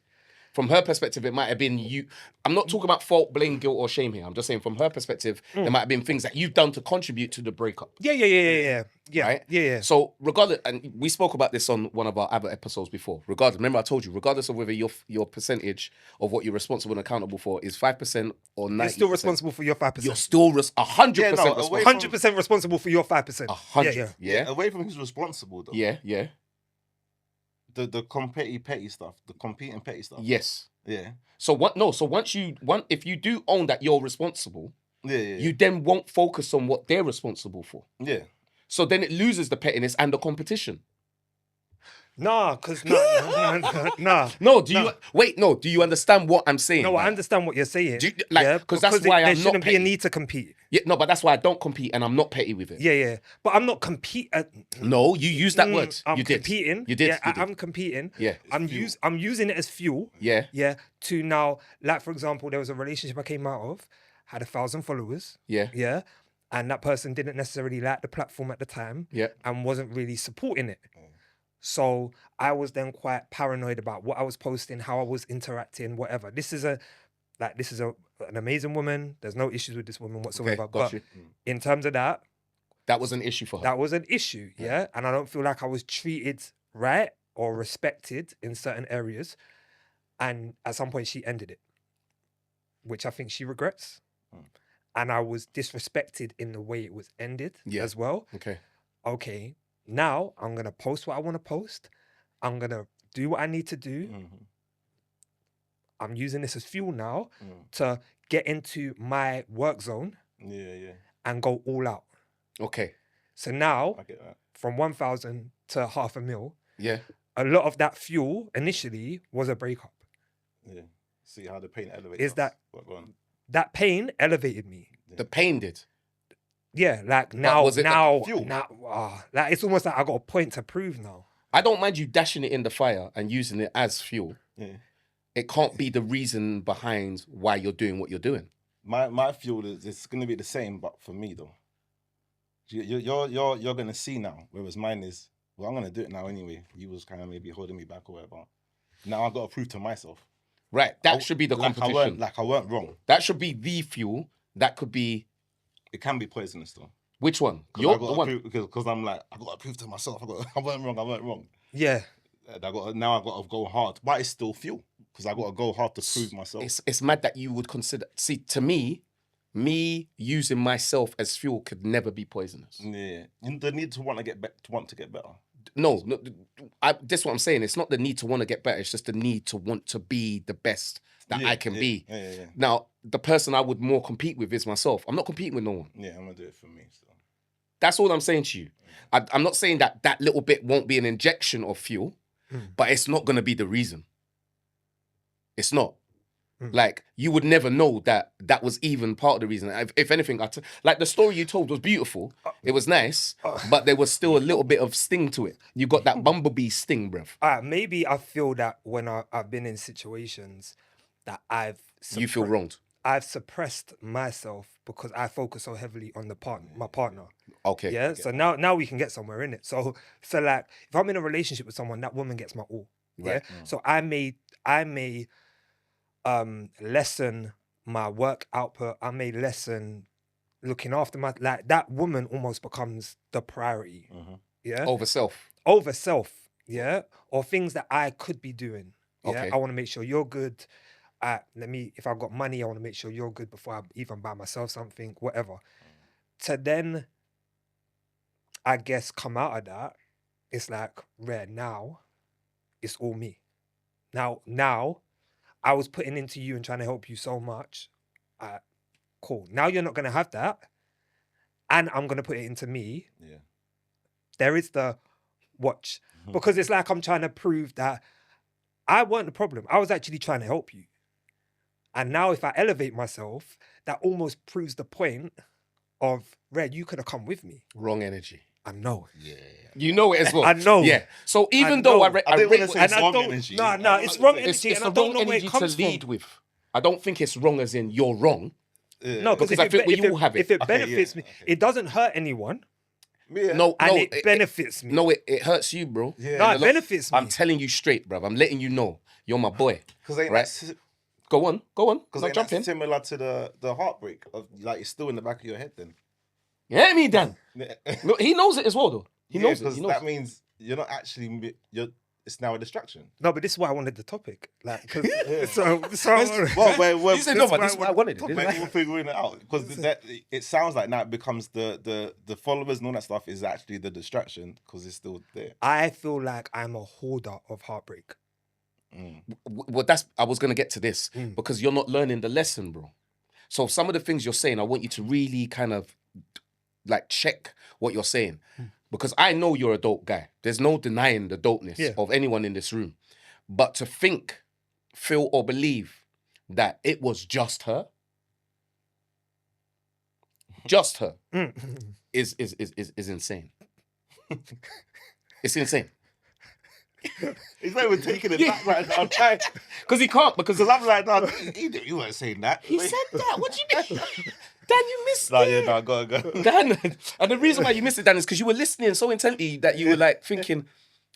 From her perspective, it might have been you. I'm not talking about fault, blame, guilt, or shame here. I'm just saying from her perspective, there might have been things that you've done to contribute to the breakup. Yeah. Right? Yeah. So regardless, and we spoke about this on one of our other episodes before. Regardless, remember I told you, regardless of whether your percentage of what you're responsible and accountable for is 5% or 90%, You're still responsible for your 5%. You're still 100% Yeah, no, responsible. away from- 100% responsible for your 5%. 100. Yeah. Yeah. Away from who's responsible though. Yeah. The petty stuff, the competing petty stuff. Yes. Yeah. So what? No. So if you do own that you're responsible, Yeah. you then won't focus on what they're responsible for. Yeah. So then it loses the pettiness and the competition. Nah, because nah. No, do you understand what I'm saying? No, I man? understand what you're saying. Do you- like, yeah, 'cause that's why there I'm not shouldn't be a petty. need to compete. Yeah, no, but that's why I don't compete and I'm not petty with it. Yeah. But I'm not No, you used that word. I'm You did. competing. You did. Yeah, you did. I'm competing. Yeah. I'm using it as fuel. Yeah. Yeah. To now, like for example, there was a relationship I came out of, had 1,000 followers. Yeah. Yeah. And that person didn't necessarily like the platform at the time. Yeah. And wasn't really supporting it. So I was then quite paranoid about what I was posting, how I was interacting, whatever. This is an amazing woman. There's no issues with this woman whatsoever. got But you. in terms of that That was an issue for her. was an issue. Yeah. And I don't feel like I was treated right or respected in certain areas, and at some point she ended it, which I think she regrets. And I was disrespected in the way it was ended as well. Okay, now I'm gonna post what I want to post. I'm gonna do what I need to do. I'm using this as fuel now to get into my work zone. And go all out. Okay. So now, I get that. from 1,000 to $500,000. Yeah. A lot of that fuel initially was a breakup. Yeah. See how the pain elevates. Is us. that Go on. that pain elevated me? The pain did. Yeah, like now, was it now, fuel? like it's almost like I got a point to prove now. I don't mind you dashing it in the fire and using it as fuel. Yeah. It can't be the reason behind why you're doing what you're doing. My fuel is it's gonna be the same, but for me though, you're gonna see now. Whereas mine is, well, I'm gonna do it now anyway. You was kind of maybe holding me back or whatever. Now I got to prove to myself. Right, that should be the competition. I weren't wrong. That should be the fuel. That could be. It can be poisonous though. Which one? You're the one. Because I'm like, I got to prove to myself. I weren't wrong. Yeah. Now I got to go hard, but it's still fuel because I got to go hard to prove myself. It's mad that you would consider. See, to me using myself as fuel could never be poisonous. Yeah, the need to want to get better. No, that's what I'm saying. It's not the need to want to get better. It's just the need to want to be the best that I can be. Yeah. Now, the person I would more compete with is myself. I'm not competing with no one. Yeah, I'm gonna do it for me. So. That's all I'm saying to you. I'm not saying that little bit won't be an injection of fuel, but it's not going to be the reason. It's not. Like, you would never know that was even part of the reason. If anything, like the story you told was beautiful. It was nice, but there was still a little bit of sting to it. You got that bumblebee sting, bruv. Maybe I feel that when I've been in situations that you feel wronged. I've suppressed myself because I focus so heavily on my partner. Okay. Yeah. So now we can get somewhere in it. So like if I'm in a relationship with someone, that woman gets my all. Right. Yeah. So I may lessen my work output. I may lessen looking after like that woman almost becomes the priority. Yeah. Over self. Yeah. Or things that I could be doing. Yeah. Okay. I want to make sure you're good. If I've got money, I want to make sure you're good before I even buy myself something, whatever. To then, I guess, come out of that, it's like, now, it's all me. Now, I was putting into you and trying to help you so much. Cool. Now you're not going to have that. And I'm going to put it into me. Yeah. There is the watch. Because it's like I'm trying to prove that I weren't the problem. I was actually trying to help you. And now if I elevate myself, that almost proves the point of, Red, you could have come with me. Wrong energy. I know. Yeah. You know it as well. I know. Yeah. So even though I didn't want to say I it's wrong don't. energy. No, it's wrong energy, it's and the I don't wrong know where energy it to comes lead from. with. I don't think it's wrong as in you're wrong. No, Because I think we all have it. If it benefits me, it doesn't hurt anyone. Yeah. No, It benefits me. No, it hurts you, bro. Yeah. No, it benefits me. I'm telling you straight, bruv. I'm letting you know. You're my boy. Because right? Go on. Because Jump in. similar to the heartbreak of like it's still in the back of your head then. You hear me, Dan? No, he knows it as well, though. He knows it. He knows that means you're not actually. It's now a distraction. No, but this is why I wanted the topic. Like, cause, He said, no, but this is why I wanted it. We're figuring it out because it sounds like now it becomes the followers and all that stuff is actually the distraction because it's still there. I feel like I'm a hoarder of heartbreak. Well, I was going to get to this because you're not learning the lesson, bro. So some of the things you're saying, I want you to really kind of like check what you're saying. Because I know you're a dope guy. There's no denying the dopeness of anyone in this room. But to think, feel, or believe that it was just her, is insane. It's insane. He's not even taking it back right now. Because he can't. Because I'm like, no, you weren't saying that. He said that. What do you mean? Dan, you missed it. Go. Dan, and the reason why you missed it, Dan, is because you were listening so intently that you were like thinking,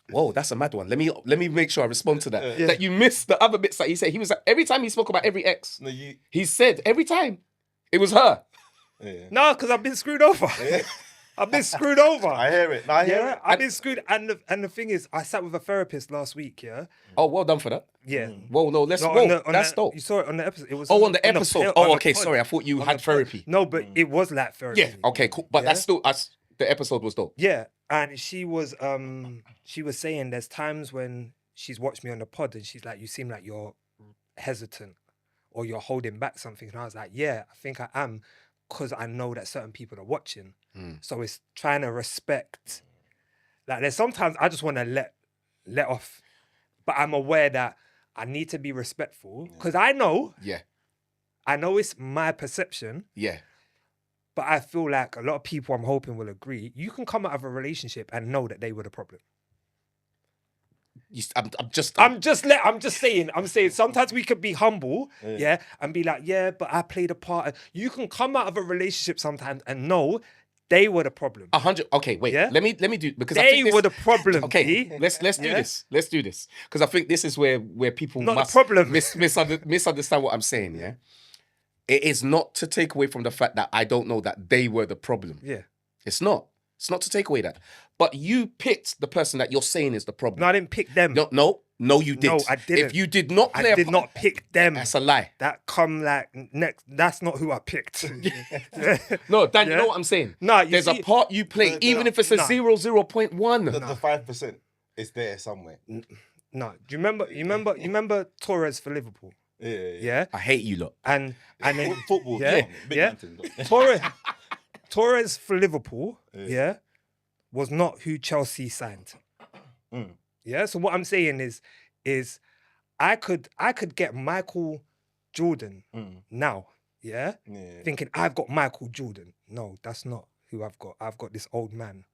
whoa, that's a mad one. Let me make sure I respond to that. That you missed the other bits that he said. He was like, every time he spoke about every ex, he said every time it was her. No, because I've been screwed over. I've been screwed over. I hear it. I hear Yeah, it. I've been screwed. And the thing is, I sat with a therapist last week. Yeah, Oh, well done for that. yeah. Whoa, no, let's. No, Whoa, that's dope. You saw it on the episode. It was Oh, on the on episode. on Oh, the okay. pod. Sorry, I thought you On had the pod. therapy. No, but it was like therapy. Yeah. Okay. Cool. But that's still us. The episode was dope. Yeah, and she was saying there's times when she's watched me on the pod and she's like, you seem like you're hesitant or you're holding back something. And I was like, yeah, I think I am, because I know that certain people are watching. So it's trying to respect. Like there's sometimes I just want to let off, but I'm aware that I need to be respectful because I know it's my perception. Yeah. But I feel like a lot of people, I'm hoping, will agree. You can come out of a relationship and know that they were the problem. I'm just saying. Sometimes we could be humble, and be like, yeah, but I played a part. You can come out of a relationship sometimes and know they were the problem. 100. Okay, wait. Yeah? Let me do, because I They think this, were the problem. Okay, B. let's do this. Let's do this, because I think this is where people Not must the problem. misunderstand what I'm saying. Yeah, it is not to take away from the fact that I don't know that they were the problem. Yeah. It's not. It's not to take away that. But you picked the person that you're saying is the problem. No, I didn't pick them. No, you did. No, I didn't. If you did not play I did not pick them. That's a lie. That come like next. That's not who I picked. No, Dan, you know what I'm saying? No, there's a part you play, even if it's a 0.1. The 5% is there somewhere. No, do you remember Torres for Liverpool? Yeah. I hate you lot. And then Football, yeah, big yeah. mountain, though. Torres for Liverpool, was not who Chelsea signed. Yeah. So what I'm saying is I could get Michael Jordan now. Yeah? Thinking I've got Michael Jordan. No, that's not who I've got. I've got this old man.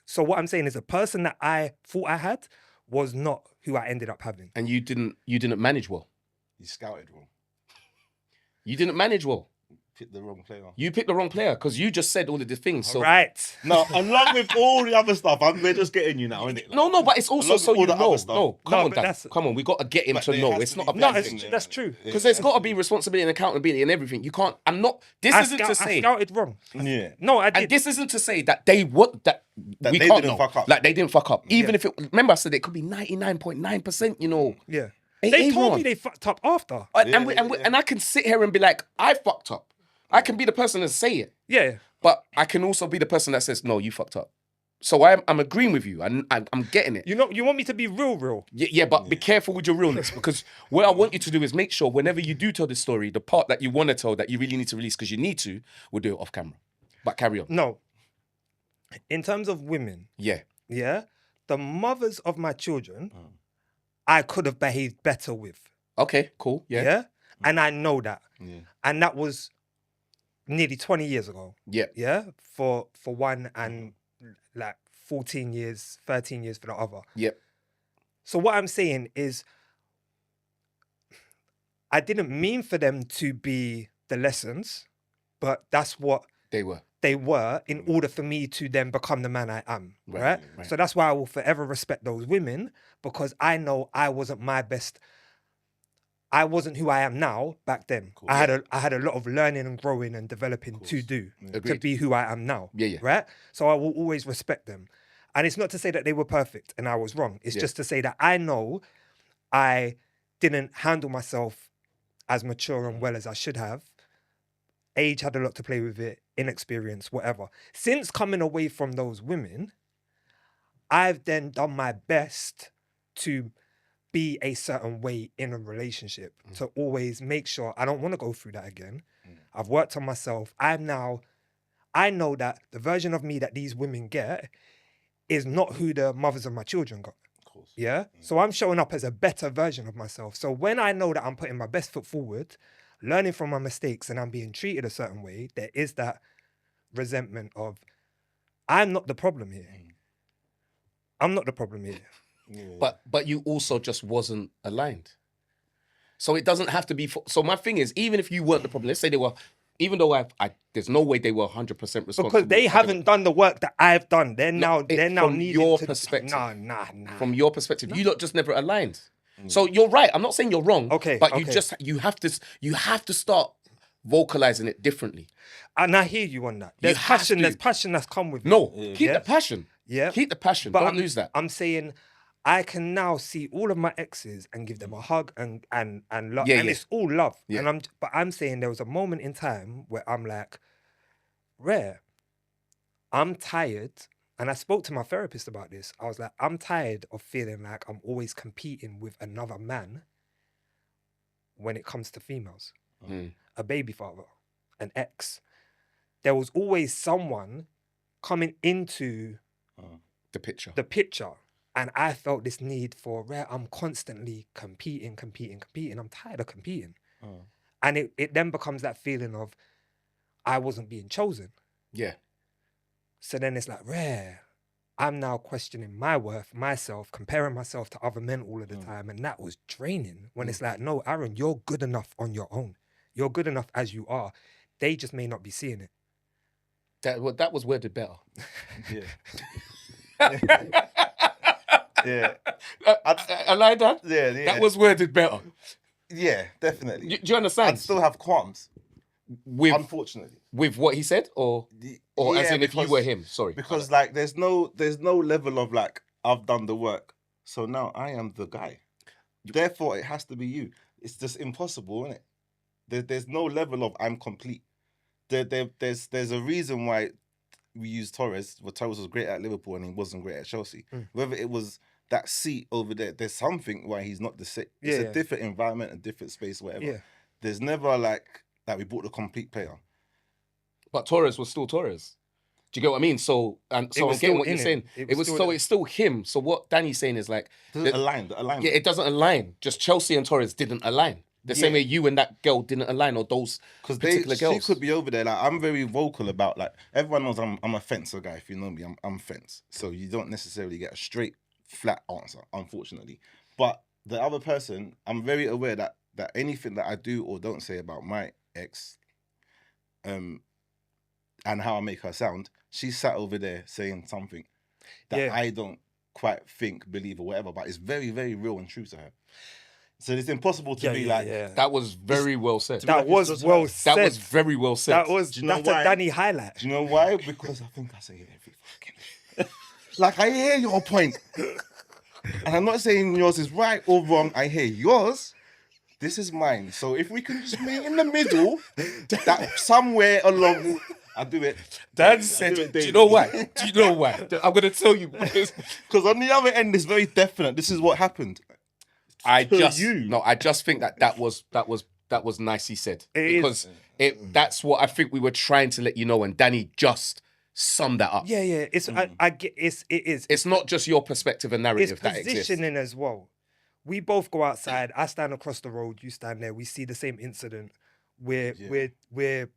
So what I'm saying is the person that I thought I had was not who I ended up having. And you didn't manage well. You scouted wrong. You didn't manage well. Picked the wrong player. You picked the wrong player because you just said all of the things. So Right. No, along with all the other stuff, we're just getting you now, innit? No, but it's also Along so with all you the know. other stuff. No, come on, but Dan. that's- Come on, we got to get him But to there know. has It's to not be- a No, bad That's thing. that's true. Because there's got to be responsibility and accountability and everything. You can't. I'm not. This isn't to I say. scouted wrong. Yeah. No, I did. And this isn't to say that they would that we they can't didn't know. fuck up. Like they didn't fuck up. Even if it. Remember, I said it could be 99.9%. You know. Yeah. Ain't They told wrong. me they fucked up after. And I can sit here and be like, I fucked up. I can be the person that say it, Yeah. but I can also be the person that says, no, you fucked up. So I'm agreeing with you. I'm getting it. You want me to be real. Yeah, but be careful with your realness, because what I want you to do is make sure whenever you do tell the story, the part that you want to tell that you really need to release because you need to, we'll do it off camera. But carry on. No. In terms of women, Yeah. the mothers of my children, I could have behaved better with. Okay, cool. Yeah. And I know that. Yeah. And that was nearly 20 years ago. Yeah. Yeah. For one, and like 14 years, 13 years for the other. Yep. So what I'm saying is, I didn't mean for them to be the lessons, but that's what They were. they were in order for me to then become the man I am, right? Right. So that's why I will forever respect those women, because I know I wasn't my best. I wasn't who I am now back then. Cool. I had a lot of learning and growing and developing to do to Agreed. be who I am now. Yeah. Right? So I will always respect them. And it's not to say that they were perfect and I was wrong. It's just to say that I know I didn't handle myself as mature and well as I should have. Age had a lot to play with it, inexperience, whatever. Since coming away from those women, I've then done my best to be a certain way in a relationship, to always make sure I don't want to go through that again. I've worked on myself. I know that the version of me that these women get is not who the mothers of my children got. Of course. Yeah? So I'm showing up as a better version of myself. So when I know that I'm putting my best foot forward, learning from my mistakes, and I'm being treated a certain way, there is that resentment of, I'm not the problem here. I'm not the problem here. Yeah. But you also just wasn't aligned. So it doesn't have to be. So my thing is, even if you weren't the problem, let's say they were, even though there's no way they were 100% responsible. Because they haven't done the work that I've done. They're now from needing your to... perspective. Nah. From your perspective, you lot just never aligned. So you're right. I'm not saying you're wrong. Okay, But okay. you have to start vocalizing it differently. And I hear you on that. You There's have passion. to. There's passion that's come with it. No, Yeah. keep Yeah. the passion. Yeah. Keep the passion. But Don't lose that. I'm saying I can now see all of my exes and give them a hug and love, Yeah, and yeah. it's all love. Yeah. And I'm saying there was a moment in time where I'm like, rare. I'm tired, and I spoke to my therapist about this. I was like, I'm tired of feeling like I'm always competing with another man when it comes to females, a baby father, an ex. There was always someone coming into The picture. the picture. And I felt this need for rare. I'm constantly competing. I'm tired of competing. And it then becomes that feeling of I wasn't being chosen. Yeah. So then it's like, rare. I'm now questioning my worth, myself, comparing myself to other men all of the time. And that was draining when it's like, no, Aaron, you're good enough on your own. You're good enough as you are. They just may not be seeing it. That was worded better. Yeah. Yeah. I like that. Yeah. That was worded better. Yeah, definitely. Do you understand? I'd still have qualms, unfortunately. With what he said, or as in if you were him. Sorry. Because like there's no level of like I've done the work, so now I am the guy. Therefore, it has to be you. It's just impossible, isn't it? There's no level of I'm complete. There's a reason why we use Torres. Well, Torres was great at Liverpool and he wasn't great at Chelsea. Whether it was that seat over there, there's something why he's not the same. It's a different environment, a different space, whatever. Yeah. There's never like we bought the complete player. But Torres was still Torres. Do you get what I mean? So I'm was getting still what you're in saying. him. It's still him. So what Danny's saying is like Doesn't align. The alignment. yeah, it doesn't align. Just Chelsea and Torres didn't align. The same way you and that girl didn't align, or those particular she girls. could be over there. Like I'm very vocal about like everyone knows I'm a fencer guy. If you know me, I'm fence. So you don't necessarily get a straight, flat answer, unfortunately. But the other person, I'm very aware that anything that I do or don't say about my ex, and how I make her sound, she sat over there saying something that I don't quite think, believe, or whatever. But it's very, very real and true to her. So it's impossible to be like. That was very well said. That was well said. That was very well said. That's a Danny highlight. Do you know why? Because I think I say it every fucking like I hear your point. And I'm not saying yours is right or wrong. I hear yours. This is mine. So if we can just meet in the middle, that somewhere along, I'll do it. Dan said, do you know why? Do you know why? I'm going to tell you. Because on the other end, it's very definite. This is what happened. I just think that was nicely said. Because that's what I think we were trying to let you know, and Danny just summed that up. Yeah. It's I get it is. It's not just your perspective and narrative It's that exists. positioning as well. We both go outside. I stand across the road. You stand there. We see the same incident. We're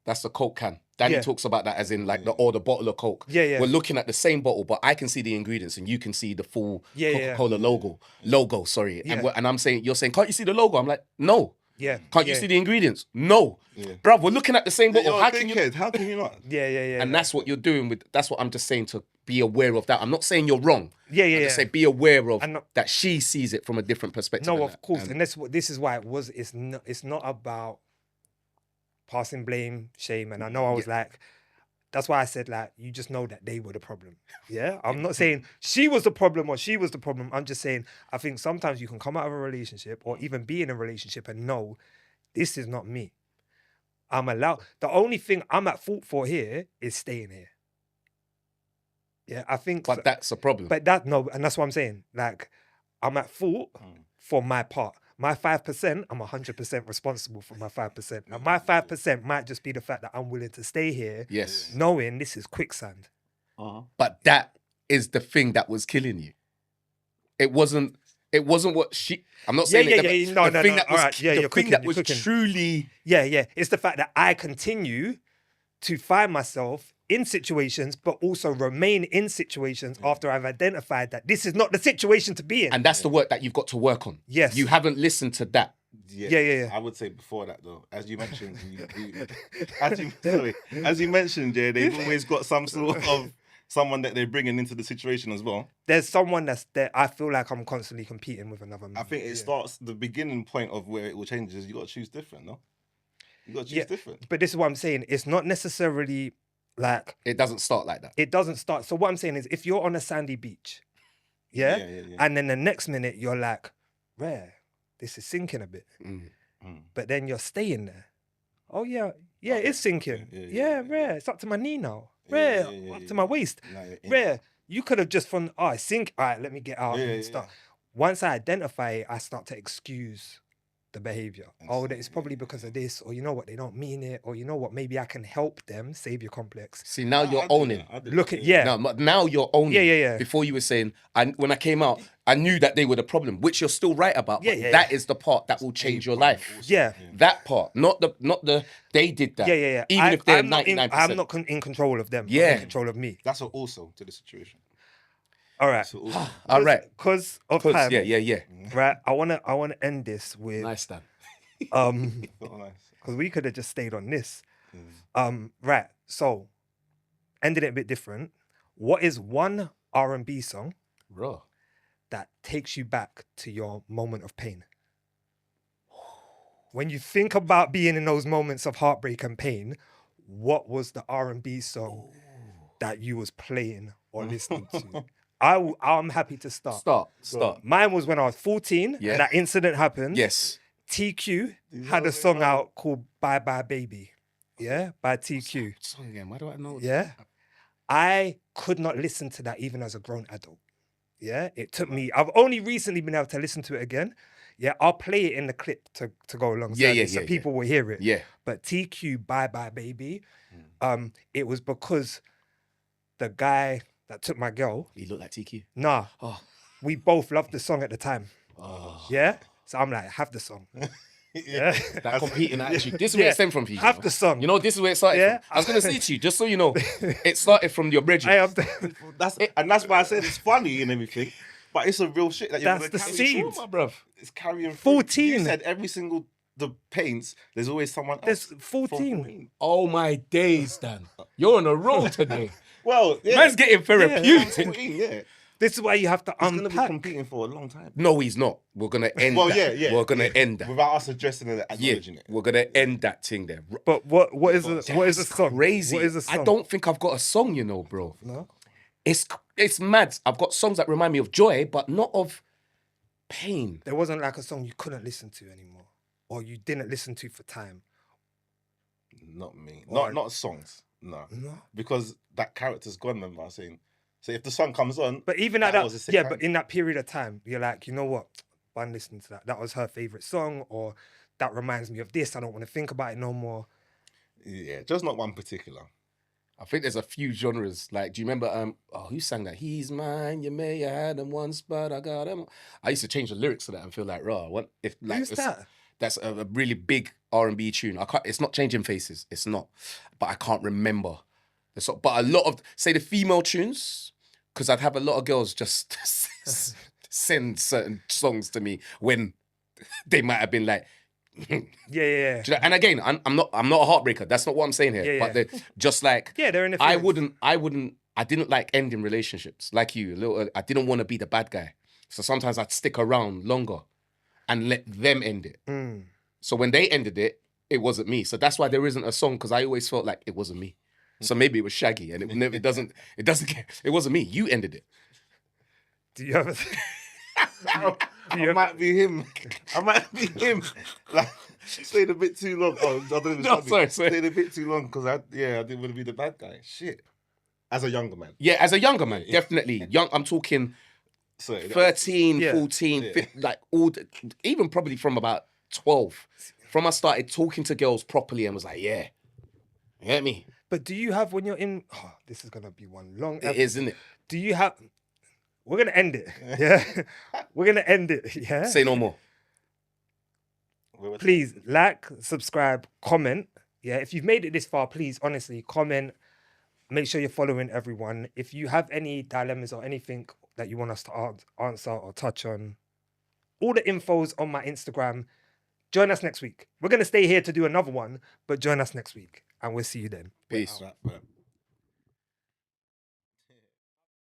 That's the Coke can. Danny talks about that as in like the bottle of Coke. Yeah. We're looking at the same bottle, but I can see the ingredients and you can see the full Coca-Cola logo. Sorry, and I'm saying, you're saying, can't you see the logo? I'm like, no. Yeah. Can't you see the ingredients? No. Bruv, we're looking at the same bottle. How can you not? Yeah. And that's what you're doing with. That's what I'm just saying, to be aware of that. I'm not saying you're wrong. Yeah. I just say be aware of that she sees it from a different perspective. No, of course, and this is why it was. It's not about passing blame, shame, and I know I was like. That's why I said, like, you just know that they were the problem. Yeah? I'm not saying she was the problem or she was the problem. I'm just saying, I think sometimes you can come out of a relationship or even be in a relationship and know this is not me. I'm allowed. The only thing I'm at fault for here is staying here. Yeah, I think. But that's a problem. But and that's what I'm saying. Like, I'm at fault for my part. My 5%, I'm 100% responsible for my 5%. Now, my 5% might just be the fact that I'm willing to stay here, knowing this is quicksand. But that is the thing that was killing you. It wasn't what she. I'm not saying the thing that was truly. Yeah. It's the fact that I continue to find myself in situations, but also remain in situations after I've identified that this is not the situation to be in. And that's the work that you've got to work on. Yes. You haven't listened to that. Yeah. I would say before that though, as you mentioned, as you mentioned, they've always got some sort of someone that they're bringing into the situation as well. There's someone that's there. I feel like I'm constantly competing with another man. I think it starts, the beginning point of where it will change is you got to choose different, no? You got to choose Yeah. different. But this is what I'm saying. It's not necessarily like It doesn't start like that. it doesn't start. So what I'm saying is, if you're on a sandy beach, yeah, Yeah. and then the next minute you're like, rare, this is sinking a bit, but then you're staying there. Oh yeah, it's sinking. Yeah, rare. It's up to my knee now. Rare, up to my waist. No, you're in. Rare. You could have just from I sink. All right, let me get out Yeah, and yeah, stuff. Once I identify it, I start to excuse the behavior. Oh, Insane, it's probably because of this, or you know what, they don't mean it, or you know what, maybe I can help them. Savior complex. See, now you're owning. Look at yeah. Now you're owning. Yeah. Before you were saying, when I came out, I knew that they were the problem, which you're still right about. But that is the part that will change your life. Also, Yeah. That part, not the they did that. Yeah. Even if they're I'm not 99%. I'm not in control of them. I'm Yeah. in control of me. That's also to the situation. All right. So also, All right. Because of time. Yeah. Right. I wanna end this with Nice, Dan. oh, nice. because we could have just stayed on this. Right. So ended it a bit different. What is one R&B song Bro. that takes you back to your moment of pain? When you think about being in those moments of heartbreak and pain, what was the R&B song that you was playing or listening to? I'm happy to start. Start. Mine was when I was 14 Yeah. and that incident happened. Yes. TQ had a song out called Bye Bye Baby. Yeah, by TQ. Song again. Why do I know? Yeah. I could not listen to that even as a grown adult. Yeah, it took me. I've only recently been able to listen to it again. Yeah, I'll play it in the clip to go alongside it so people will hear it. Yeah. But TQ Bye Bye Baby, it was because the guy that took my girl, He looked like TQ. nah, Oh. we both loved the song at the time. Oh. Yeah, so I'm like, have the song. Yeah, That competing attitude. This is where it stemmed from, for you. have know? the song. You know, this is where it started Yeah. from. I was going to say to you, just so you know, it started from your brethren. I have the, That's why I said it's funny and everything, but it's a real shit that you're That's gonna the carry scene. through, bruv. It's carrying through. 14. You said every single the paints. There's always someone else. There's from 14. Oh my days, Dan. You're on a roll today. Well, yeah, Man's getting therapeutic. 14, yeah. This is why you have to He's gonna be unpack. competing for a long time. No, he's not. We're going to end Well, that. yeah. We're going to end that. Without us addressing it, acknowledging it. We're going to end that thing there. But what is the song? Crazy. What is the song? I don't think I've got a song, you know, bro. No. It's mad. I've got songs that remind me of joy, but not of pain. There wasn't like a song you couldn't listen to anymore, or you didn't listen to for time. Not me. Or- Not songs. No. No. Because that character's gone, remember I was saying. So if the song comes on, But even at That that, was a sick yeah, time. but in that period of time, you're like, you know what? I'm listening to that. That was her favorite song, or that reminds me of this. I don't want to think about it no more. yeah, just not one particular. I think there's a few genres. Like, do you remember? Who sang that? He's mine. You may have had him once, but I got him. I used to change the lyrics to that and feel like, raw. What if like Who's that? That's a really big R&B tune. I can't. It's not Changing Faces. It's not. But I can't remember. But a lot of the female tunes, because I'd have a lot of girls just send certain songs to me when they might have been like. Yeah. Do you know- and again, I'm not a heartbreaker. That's not what I'm saying here. Yeah, But they're just like Yeah, they're in the I feelings. I didn't like ending relationships like you. I didn't want to be the bad guy. So sometimes I'd stick around longer and let them end it. So when they ended it, it wasn't me. So that's why there isn't a song, because I always felt like it wasn't me. So maybe it was Shaggy, and it doesn't it wasn't me. You ended it. Do you have? I might be him. Like, stayed a bit too long. Oh, I don't know if it's No, funny. sorry. Stayed a bit too long because I didn't want to be the bad guy. Shit. As a younger man. Yeah, as a younger man, definitely. Young, I'm talking So 13, Yeah. 14, Yeah. like even probably from about 12. From I started talking to girls properly and was like, yeah, you get me? But do you have when you're in? Oh, this is gonna be one long. It is, isn't it? Do you have? We're gonna end it. Yeah, we're gonna end it. Yeah. Say no more. Please like, subscribe, comment. Yeah, if you've made it this far, please honestly comment. Make sure you're following everyone. If you have any dilemmas or anything that you want us to answer or touch on, all the info's on my Instagram. Join us next week. We're gonna stay here to do another one, but join us next week, and we'll see you then. Peace. Right.